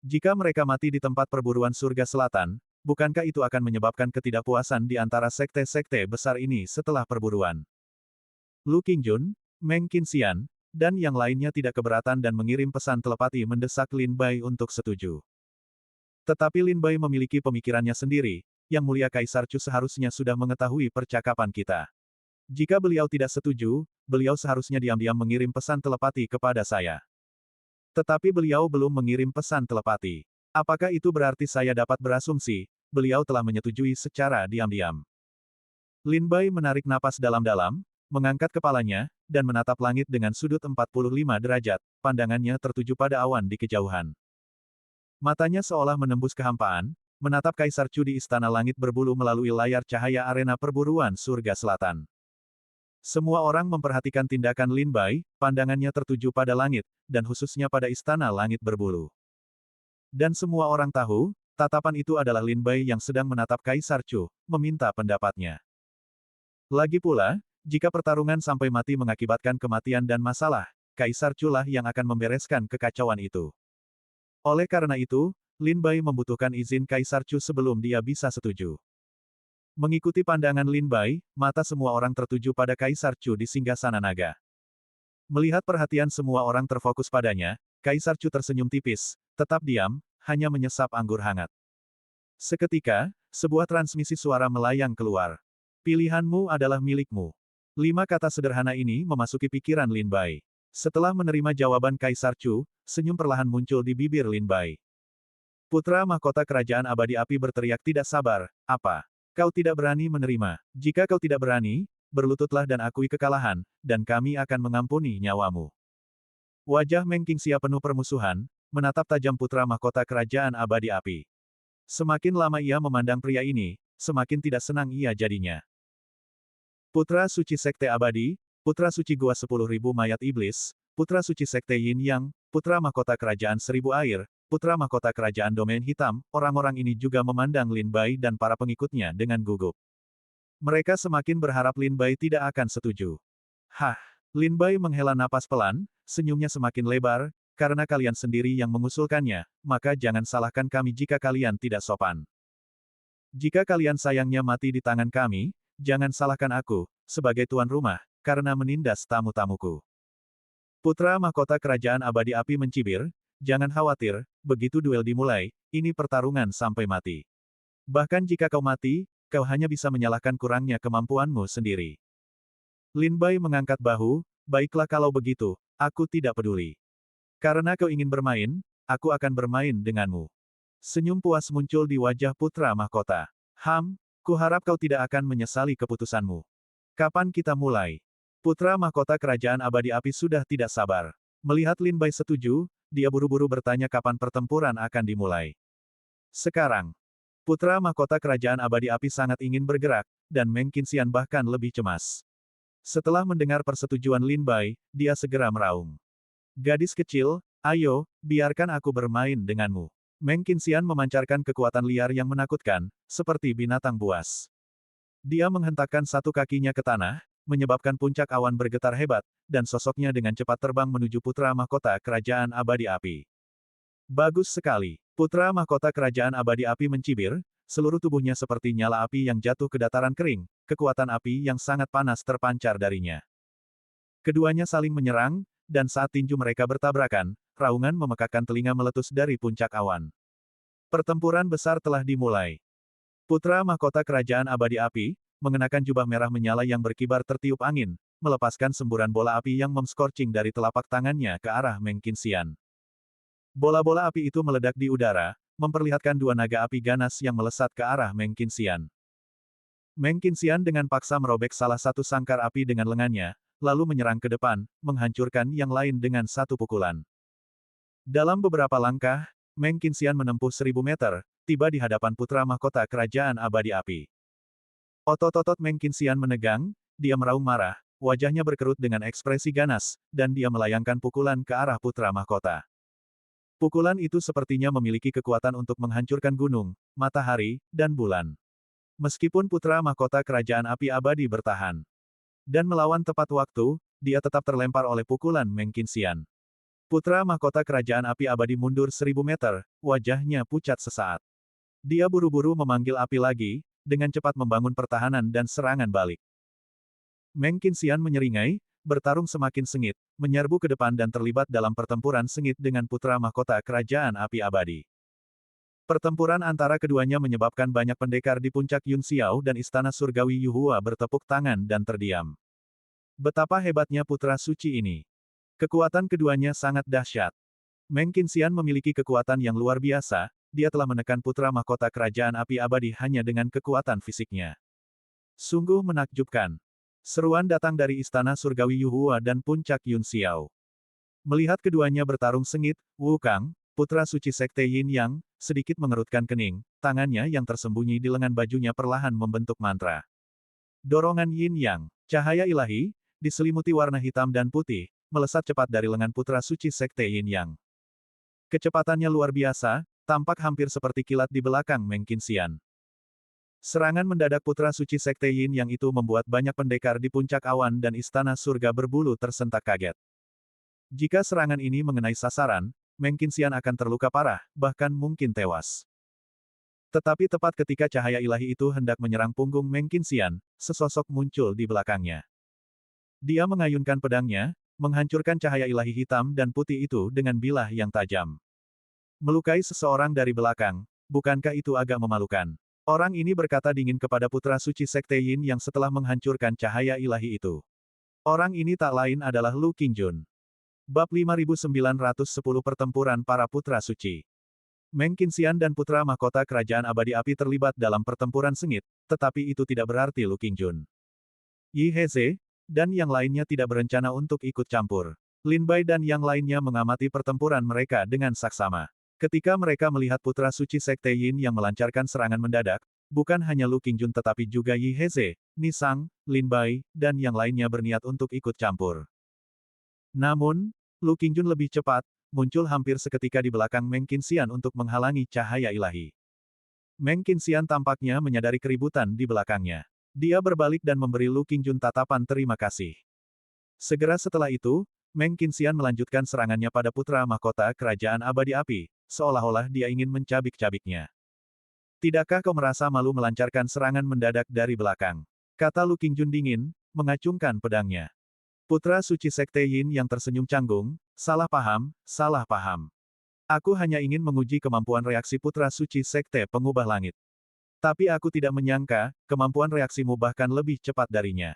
Jika mereka mati di tempat perburuan surga selatan, bukankah itu akan menyebabkan ketidakpuasan di antara sekte-sekte besar ini setelah perburuan? Lu Qingjun, Meng Qinxian, dan yang lainnya tidak keberatan dan mengirim pesan telepati mendesak Lin Bai untuk setuju. Tetapi Lin Bai memiliki pemikirannya sendiri, Yang Mulia Kaisar Chu seharusnya sudah mengetahui percakapan kita. Jika beliau tidak setuju, beliau seharusnya diam-diam mengirim pesan telepati kepada saya. Tetapi beliau belum mengirim pesan telepati. Apakah itu berarti saya dapat berasumsi, beliau telah menyetujui secara diam-diam? Lin Bai menarik napas dalam-dalam, mengangkat kepalanya, dan menatap langit dengan sudut 45 derajat, pandangannya tertuju pada awan di kejauhan. Matanya seolah menembus kehampaan, menatap Kaisar Chu di istana langit berbulu melalui layar cahaya arena perburuan surga selatan. Semua orang memperhatikan tindakan Lin Bai, pandangannya tertuju pada langit, dan khususnya pada istana langit berbulu. Dan semua orang tahu, tatapan itu adalah Lin Bai yang sedang menatap Kaisar Chu, meminta pendapatnya. Lagi pula, jika pertarungan sampai mati mengakibatkan kematian dan masalah, Kaisar Chu lah yang akan membereskan kekacauan itu. Oleh karena itu, Lin Bai membutuhkan izin Kaisar Chu sebelum dia bisa setuju. Mengikuti pandangan Lin Bai, mata semua orang tertuju pada Kaisar Chu di singgasana naga. Melihat perhatian semua orang terfokus padanya, Kaisar Chu tersenyum tipis, tetap diam, hanya menyesap anggur hangat. Seketika, sebuah transmisi suara melayang keluar. Pilihanmu adalah milikmu. 5 kata sederhana ini memasuki pikiran Lin Bai. Setelah menerima jawaban Kaisar Chu, senyum perlahan muncul di bibir Lin Bai. Putra mahkota kerajaan abadi api berteriak tidak sabar, "Apa? Kau tidak berani menerima? Jika kau tidak berani, berlututlah dan akui kekalahan, dan kami akan mengampuni nyawamu." Wajah Meng Qinxia penuh permusuhan, menatap tajam putra mahkota kerajaan abadi api. Semakin lama ia memandang pria ini, semakin tidak senang ia jadinya. Putra suci sekte abadi, Putra Suci Gua 10.000 Mayat Iblis, Putra Suci Sekte Yin Yang, Putra Mahkota Kerajaan Seribu Air, Putra Mahkota Kerajaan Domain Hitam, orang-orang ini juga memandang Lin Bai dan para pengikutnya dengan gugup. Mereka semakin berharap Lin Bai tidak akan setuju. Hah! Lin Bai menghela napas pelan, senyumnya semakin lebar, karena kalian sendiri yang mengusulkannya, maka jangan salahkan kami jika kalian tidak sopan. Jika kalian sayangnya mati di tangan kami, jangan salahkan aku, sebagai tuan rumah, karena menindas tamu-tamuku. Putra Mahkota Kerajaan Abadi Api mencibir, jangan khawatir, begitu duel dimulai, ini pertarungan sampai mati. Bahkan jika kau mati, kau hanya bisa menyalahkan kurangnya kemampuanmu sendiri. Lin Bai mengangkat bahu, baiklah kalau begitu, aku tidak peduli. Karena kau ingin bermain, aku akan bermain denganmu. Senyum puas muncul di wajah Putra Mahkota. Kuharap kau tidak akan menyesali keputusanmu. Kapan kita mulai? Putra Mahkota Kerajaan Abadi Api sudah tidak sabar. Melihat Lin Bai setuju, dia buru-buru bertanya kapan pertempuran akan dimulai. Sekarang. Putra Mahkota Kerajaan Abadi Api sangat ingin bergerak, dan Meng Qinxian bahkan lebih cemas. Setelah mendengar persetujuan Lin Bai, dia segera meraung. Gadis kecil, ayo, biarkan aku bermain denganmu. Meng Qinxian memancarkan kekuatan liar yang menakutkan, seperti binatang buas. Dia menghentakkan satu kakinya ke tanah, menyebabkan puncak awan bergetar hebat, dan sosoknya dengan cepat terbang menuju Putra Mahkota Kerajaan Abadi Api. Bagus sekali. Putra Mahkota Kerajaan Abadi Api mencibir, seluruh tubuhnya seperti nyala api yang jatuh ke dataran kering, kekuatan api yang sangat panas terpancar darinya. Keduanya saling menyerang, dan saat tinju mereka bertabrakan, raungan memekakkan telinga meletus dari puncak awan. Pertempuran besar telah dimulai. Putra Mahkota Kerajaan Abadi Api, mengenakan jubah merah menyala yang berkibar tertiup angin, melepaskan semburan bola api yang mem-scorching dari telapak tangannya ke arah Meng Qinxian. Bola-bola api itu meledak di udara, memperlihatkan dua naga api ganas yang melesat ke arah Meng Qinxian. Meng Qinxian dengan paksa merobek salah satu sangkar api dengan lengannya, lalu menyerang ke depan, menghancurkan yang lain dengan satu pukulan. Dalam beberapa langkah, Meng Qinxian menempuh 1000 meter, tiba di hadapan Putra Mahkota Kerajaan Abadi Api. Otot-otot Meng Qinxian menegang, dia meraung marah, wajahnya berkerut dengan ekspresi ganas, dan dia melayangkan pukulan ke arah Putra Mahkota. Pukulan itu sepertinya memiliki kekuatan untuk menghancurkan gunung, matahari, dan bulan. Meskipun Putra Mahkota Kerajaan Api Abadi bertahan dan melawan tepat waktu, dia tetap terlempar oleh pukulan Meng Qinxian. Putra Mahkota Kerajaan Api Abadi mundur 1000 meter, wajahnya pucat sesaat. Dia buru-buru memanggil api lagi, dengan cepat membangun pertahanan dan serangan balik. Meng Qinxian menyeringai, bertarung semakin sengit, menyerbu ke depan dan terlibat dalam pertempuran sengit dengan Putra Mahkota Kerajaan Api Abadi. Pertempuran antara keduanya menyebabkan banyak pendekar di puncak Yun Xiao dan Istana Surgawi Yuhua bertepuk tangan dan terdiam. Betapa hebatnya putra suci ini. Kekuatan keduanya sangat dahsyat. Meng Qinxian memiliki kekuatan yang luar biasa, dia telah menekan Putra Mahkota Kerajaan Api Abadi hanya dengan kekuatan fisiknya. Sungguh menakjubkan. Seruan datang dari Istana Surgawi Yuhua dan puncak Yun Xiao. Melihat keduanya bertarung sengit, Wu Kang, putra suci Sekte Yin Yang, sedikit mengerutkan kening, tangannya yang tersembunyi di lengan bajunya perlahan membentuk mantra. Dorongan Yin Yang, cahaya ilahi, diselimuti warna hitam dan putih, melesat cepat dari lengan putra suci Sekte Yin Yang. Kecepatannya luar biasa, tampak hampir seperti kilat di belakang Meng Qinxian. Serangan mendadak putra suci Sekte Yin Yang itu membuat banyak pendekar di puncak awan dan Istana Surga berbulu tersentak kaget. Jika serangan ini mengenai sasaran, Meng Qinxian akan terluka parah, bahkan mungkin tewas. Tetapi tepat ketika cahaya ilahi itu hendak menyerang punggung Meng Qinxian, sesosok muncul di belakangnya. Dia mengayunkan pedangnya, menghancurkan cahaya ilahi hitam dan putih itu dengan bilah yang tajam. Melukai seseorang dari belakang, bukankah itu agak memalukan? Orang ini berkata dingin kepada putra suci Sekte Yin yang setelah menghancurkan cahaya ilahi itu. Orang ini tak lain adalah Lu Qingjun. Bab 5910 Pertempuran Para Putra Suci. Meng Qinxian dan Putra Mahkota Kerajaan Abadi Api terlibat dalam pertempuran sengit, tetapi itu tidak berarti Lu Qingjun, Yi Heze, dan yang lainnya tidak berencana untuk ikut campur. Lin Bai dan yang lainnya mengamati pertempuran mereka dengan saksama. Ketika mereka melihat putra suci Sekte Yin yang melancarkan serangan mendadak, Bukan hanya Lu Qingjun tetapi juga Yi Heze, Nisang, Lin Bai, dan yang lainnya berniat untuk ikut campur. Namun, Lu Qingjun lebih cepat, muncul hampir seketika di belakang Meng Qinxian untuk menghalangi cahaya ilahi. Meng Qinxian tampaknya menyadari keributan di belakangnya. Dia berbalik dan memberi Lu Qingjun tatapan terima kasih. Segera setelah itu, Meng Qinxian melanjutkan serangannya pada putra mahkota Kerajaan Abadi Api, seolah-olah dia ingin mencabik-cabiknya. Tidakkah kau merasa malu melancarkan serangan mendadak dari belakang? Kata Lu Qingjun dingin, mengacungkan pedangnya. Putra suci Sekte Yin yang tersenyum canggung, salah paham, salah paham. Aku hanya ingin menguji kemampuan reaksi putra suci Sekte Pengubah Langit. Tapi aku tidak menyangka, kemampuan reaksimu bahkan lebih cepat darinya.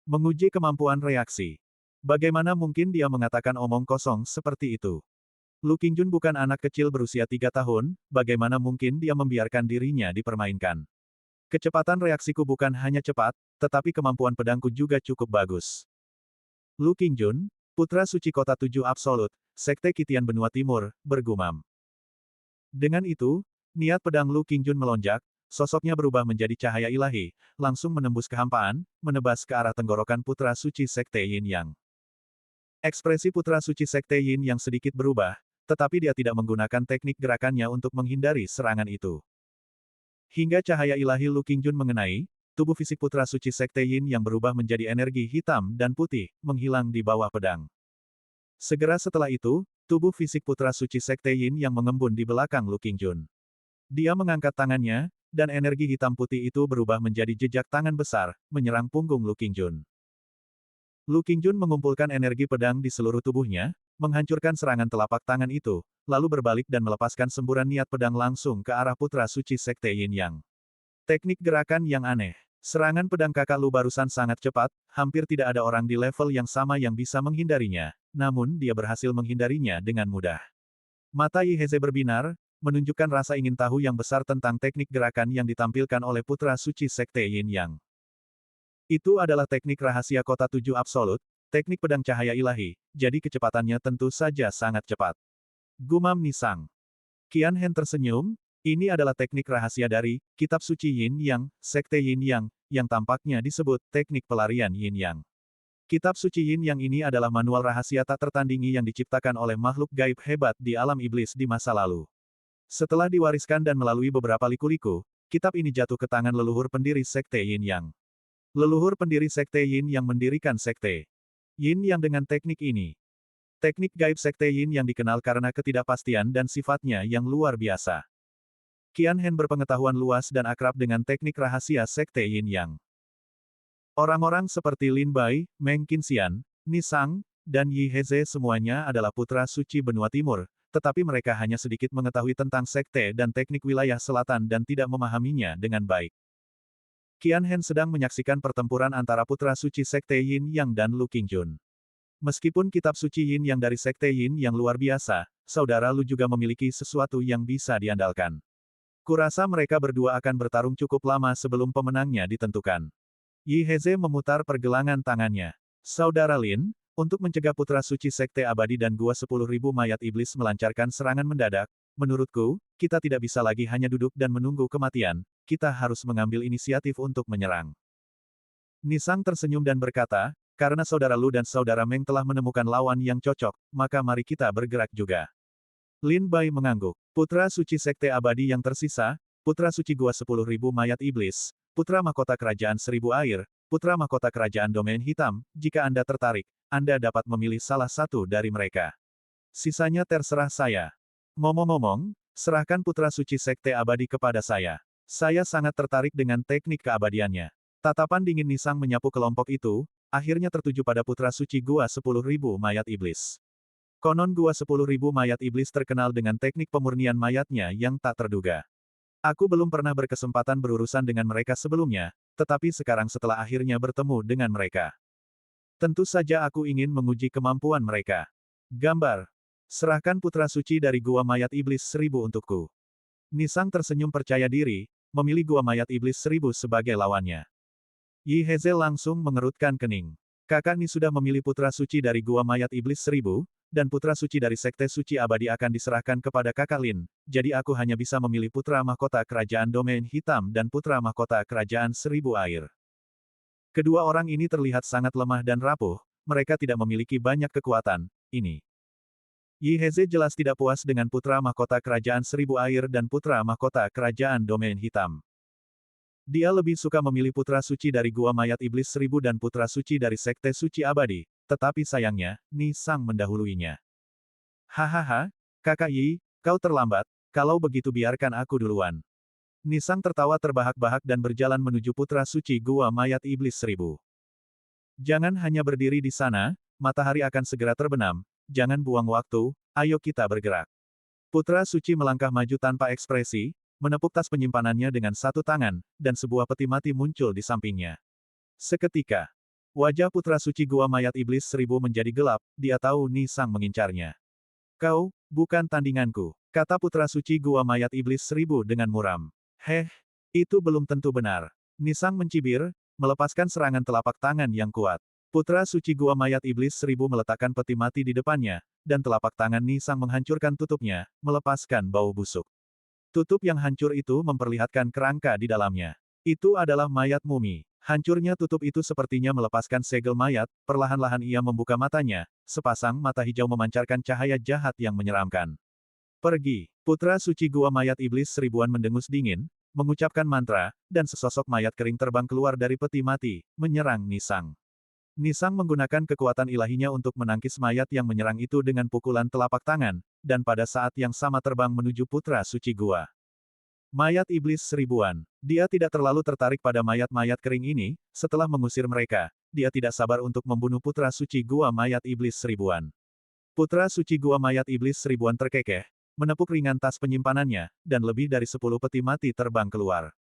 Menguji kemampuan reaksi. Bagaimana mungkin dia mengatakan omong kosong seperti itu? Lu Qingjun bukan anak kecil berusia 3 tahun, bagaimana mungkin dia membiarkan dirinya dipermainkan? Kecepatan reaksiku bukan hanya cepat, tetapi kemampuan pedangku juga cukup bagus. Lu Qingjun, putra suci kota 7 absolut, Sekte Qitian Benua Timur, bergumam. Dengan itu, niat pedang Lu Qingjun melonjak, sosoknya berubah menjadi cahaya ilahi, langsung menembus kehampaan, menebas ke arah tenggorokan putra suci Sekte Yin Yang. Ekspresi putra suci Sekte Yin Yang sedikit berubah, tetapi dia tidak menggunakan teknik gerakannya untuk menghindari serangan itu. Hingga cahaya ilahi Lu Qingjun mengenai, tubuh fisik putra suci Sekte Yin yang berubah menjadi energi hitam dan putih, menghilang di bawah pedang. Segera setelah itu, tubuh fisik putra suci Sekte Yin yang mengembun di belakang Lu Qingjun. Dia mengangkat tangannya, dan energi hitam putih itu berubah menjadi jejak tangan besar, menyerang punggung Lu Qingjun. Lu Qingjun mengumpulkan energi pedang di seluruh tubuhnya, menghancurkan serangan telapak tangan itu, lalu berbalik dan melepaskan semburan niat pedang langsung ke arah putra suci Sekte Yin Yang. Teknik gerakan yang aneh. Serangan pedang kakak Lu barusan sangat cepat, hampir tidak ada orang di level yang sama yang bisa menghindarinya, namun dia berhasil menghindarinya dengan mudah. Mata Yi Heze berbinar, menunjukkan rasa ingin tahu yang besar tentang teknik gerakan yang ditampilkan oleh putra suci Sekte Yin Yang. Itu adalah teknik rahasia kota 7 absolut, teknik pedang cahaya ilahi, jadi kecepatannya tentu saja sangat cepat. Gumam Nisang. Qian Hen tersenyum, ini adalah teknik rahasia dari Kitab Suci Yin Yang, Sekte Yin Yang, yang tampaknya disebut teknik pelarian Yin Yang. Kitab Suci Yin Yang ini adalah manual rahasia tak tertandingi yang diciptakan oleh makhluk gaib hebat di alam iblis di masa lalu. Setelah diwariskan dan melalui beberapa liku-liku, kitab ini jatuh ke tangan leluhur pendiri Sekte Yin Yang. Leluhur pendiri Sekte Yin yang mendirikan Sekte Yin Yang dengan teknik ini. Teknik gaib Sekte Yin yang dikenal karena ketidakpastian dan sifatnya yang luar biasa. Qian Hen berpengetahuan luas dan akrab dengan teknik rahasia Sekte Yin Yang. Orang-orang seperti Lin Bai, Meng Qinxian, Nisang, dan Yi Heze semuanya adalah putra suci benua timur, tetapi mereka hanya sedikit mengetahui tentang sekte dan teknik wilayah selatan dan tidak memahaminya dengan baik. Qian Hen sedang menyaksikan pertempuran antara putra suci Sekte Yin Yang dan Lu Qingjun. Meskipun kitab suci Yin Yang dari Sekte Yin yang luar biasa, saudara Lu juga memiliki sesuatu yang bisa diandalkan. Kurasa mereka berdua akan bertarung cukup lama sebelum pemenangnya ditentukan. Yi Heze memutar pergelangan tangannya. Saudara Lin, untuk mencegah putra suci Sekte Abadi dan Gua 10.000 Mayat Iblis melancarkan serangan mendadak, menurutku, kita tidak bisa lagi hanya duduk dan menunggu kematian, kita harus mengambil inisiatif untuk menyerang. Nisang tersenyum dan berkata, karena saudara Lu dan saudara Meng telah menemukan lawan yang cocok, maka mari kita bergerak juga. Lin Bai mengangguk. Putra suci Sekte Abadi yang tersisa, putra suci Gua 10.000 Mayat Iblis, putra mahkota Kerajaan 1000 Air, putra mahkota Kerajaan Domain Hitam, jika Anda tertarik, Anda dapat memilih salah satu dari mereka. Sisanya terserah saya. Ngomong-ngomong, serahkan putra suci Sekte Abadi kepada saya. Saya sangat tertarik dengan teknik keabadiannya. Tatapan dingin Nisang menyapu kelompok itu, akhirnya tertuju pada putra suci Gua 10.000 Mayat Iblis. Konon Gua 10.000 Mayat Iblis terkenal dengan teknik pemurnian mayatnya yang tak terduga. Aku belum pernah berkesempatan berurusan dengan mereka sebelumnya, tetapi sekarang setelah akhirnya bertemu dengan mereka. Tentu saja aku ingin menguji kemampuan mereka. Gambar. Serahkan putra suci dari Gua Mayat Iblis 1000 untukku. Nisang tersenyum percaya diri, memilih Gua Mayat Iblis 1000 sebagai lawannya. Yi Heze langsung mengerutkan kening. Kakak Ni sudah memilih putra suci dari Gua Mayat Iblis 1000, dan putra suci dari Sekte Suci Abadi akan diserahkan kepada kakak Lin, jadi aku hanya bisa memilih putra mahkota kerajaan Domain Hitam dan putra mahkota kerajaan Seribu Air. Kedua orang ini terlihat sangat lemah dan rapuh, mereka tidak memiliki banyak kekuatan, ini. Yi Heze jelas tidak puas dengan putra mahkota kerajaan Seribu Air dan putra mahkota kerajaan Domain Hitam. Dia lebih suka memilih putra suci dari Gua Mayat Iblis Seribu dan putra suci dari Sekte Suci Abadi, tetapi sayangnya, Ni Sang mendahuluinya. Hahaha, kakak Yi, kau terlambat, kalau begitu biarkan aku duluan. Ni Sang tertawa terbahak-bahak dan berjalan menuju putra suci Gua Mayat Iblis Seribu. Jangan hanya berdiri di sana, matahari akan segera terbenam, jangan buang waktu, ayo kita bergerak. Putra suci melangkah maju tanpa ekspresi, menepuk tas penyimpanannya dengan satu tangan, dan sebuah peti mati muncul di sampingnya. Seketika, wajah putra suci Gua Mayat Iblis Seribu menjadi gelap, dia tahu Ni Sang mengincarnya. Kau, bukan tandinganku, kata putra suci Gua Mayat Iblis Seribu dengan muram. Heh, itu belum tentu benar. Ni Sang mencibir, melepaskan serangan telapak tangan yang kuat. Putra suci Gua Mayat Iblis Seribu meletakkan peti mati di depannya, dan telapak tangan Ni Sang menghancurkan tutupnya, melepaskan bau busuk. Tutup yang hancur itu memperlihatkan kerangka di dalamnya. Itu adalah mayat mumi. Hancurnya tutup itu sepertinya melepaskan segel mayat, perlahan-lahan ia membuka matanya, sepasang mata hijau memancarkan cahaya jahat yang menyeramkan. Pergi. Putra suci Gua Mayat Iblis Seribuan mendengus dingin, mengucapkan mantra, dan sesosok mayat kering terbang keluar dari peti mati, menyerang Ni Sang. Ni Sang menggunakan kekuatan ilahinya untuk menangkis mayat yang menyerang itu dengan pukulan telapak tangan, dan pada saat yang sama terbang menuju putra suci Gua Mayat Iblis Seribuan. Dia tidak terlalu tertarik pada mayat-mayat kering ini, setelah mengusir mereka, dia tidak sabar untuk membunuh putra suci Gua Mayat Iblis Seribuan. Putra suci Gua Mayat Iblis Seribuan terkekeh, menepuk ringan tas penyimpanannya, dan lebih dari 10 peti mati terbang keluar.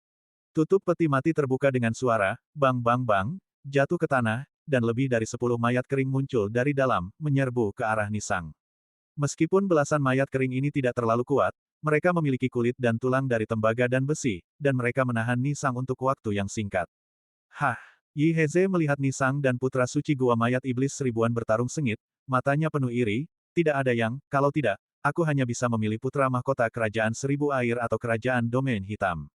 Tutup peti mati terbuka dengan suara, bang bang bang, jatuh ke tanah, dan lebih dari 10 mayat kering muncul dari dalam, menyerbu ke arah Ni Sang. Meskipun belasan mayat kering ini tidak terlalu kuat, mereka memiliki kulit dan tulang dari tembaga dan besi, dan mereka menahan Ni Sang untuk waktu yang singkat. Hah! Yi Heze melihat Ni Sang dan putra suci Gua Mayat Iblis Seribuan bertarung sengit, matanya penuh iri, tidak ada yang, kalau tidak, aku hanya bisa memilih putra mahkota kerajaan Seribu Air atau kerajaan Domain Hitam.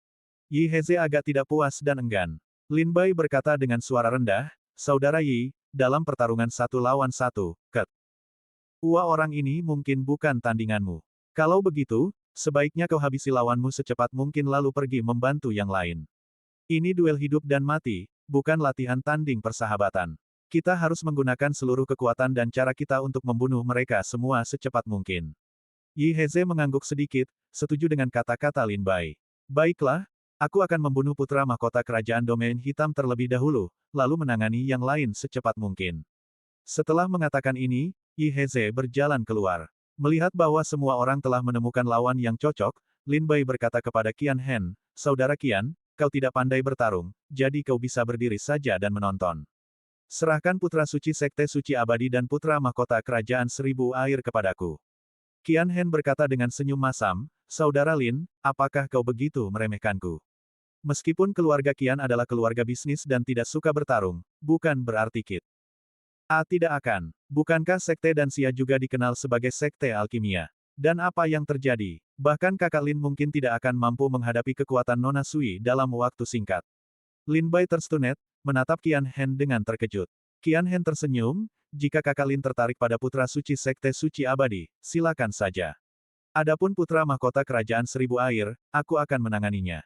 Yi Heze agak tidak puas dan enggan. Lin Bai berkata dengan suara rendah, Saudara Yi, dalam pertarungan 1 lawan 1, orang ini mungkin bukan tandinganmu. Kalau begitu, sebaiknya kau habisi lawanmu secepat mungkin lalu pergi membantu yang lain. Ini duel hidup dan mati, bukan latihan tanding persahabatan. Kita harus menggunakan seluruh kekuatan dan cara kita untuk membunuh mereka semua secepat mungkin. Yi Heze mengangguk sedikit, setuju dengan kata-kata Lin Bai. Baiklah, aku akan membunuh putra mahkota kerajaan Domain Hitam terlebih dahulu, lalu menangani yang lain secepat mungkin. Setelah mengatakan ini, Yi Heze berjalan keluar. Melihat bahwa semua orang telah menemukan lawan yang cocok, Lin Bai berkata kepada Qian Hen, Saudara Qian, kau tidak pandai bertarung, jadi kau bisa berdiri saja dan menonton. Serahkan putra suci Sekte Suci Abadi dan putra mahkota kerajaan Seribu Air kepadaku. Qian Hen berkata dengan senyum masam, Saudara Lin, apakah kau begitu meremehkanku? Meskipun keluarga Qian adalah keluarga bisnis dan tidak suka bertarung, bukan berarti Kit. Tidak akan. Bukankah Sekte Dansia juga dikenal sebagai Sekte Alkimia? Dan apa yang terjadi? Bahkan kakak Lin mungkin tidak akan mampu menghadapi kekuatan Nona Sui dalam waktu singkat. Lin Bai terstunet, menatap Qian Hen dengan terkejut. Qian Hen tersenyum, jika kakak Lin tertarik pada putra suci Sekte Suci Abadi, silakan saja. Adapun putra mahkota kerajaan Seribu Air, aku akan menanganinya.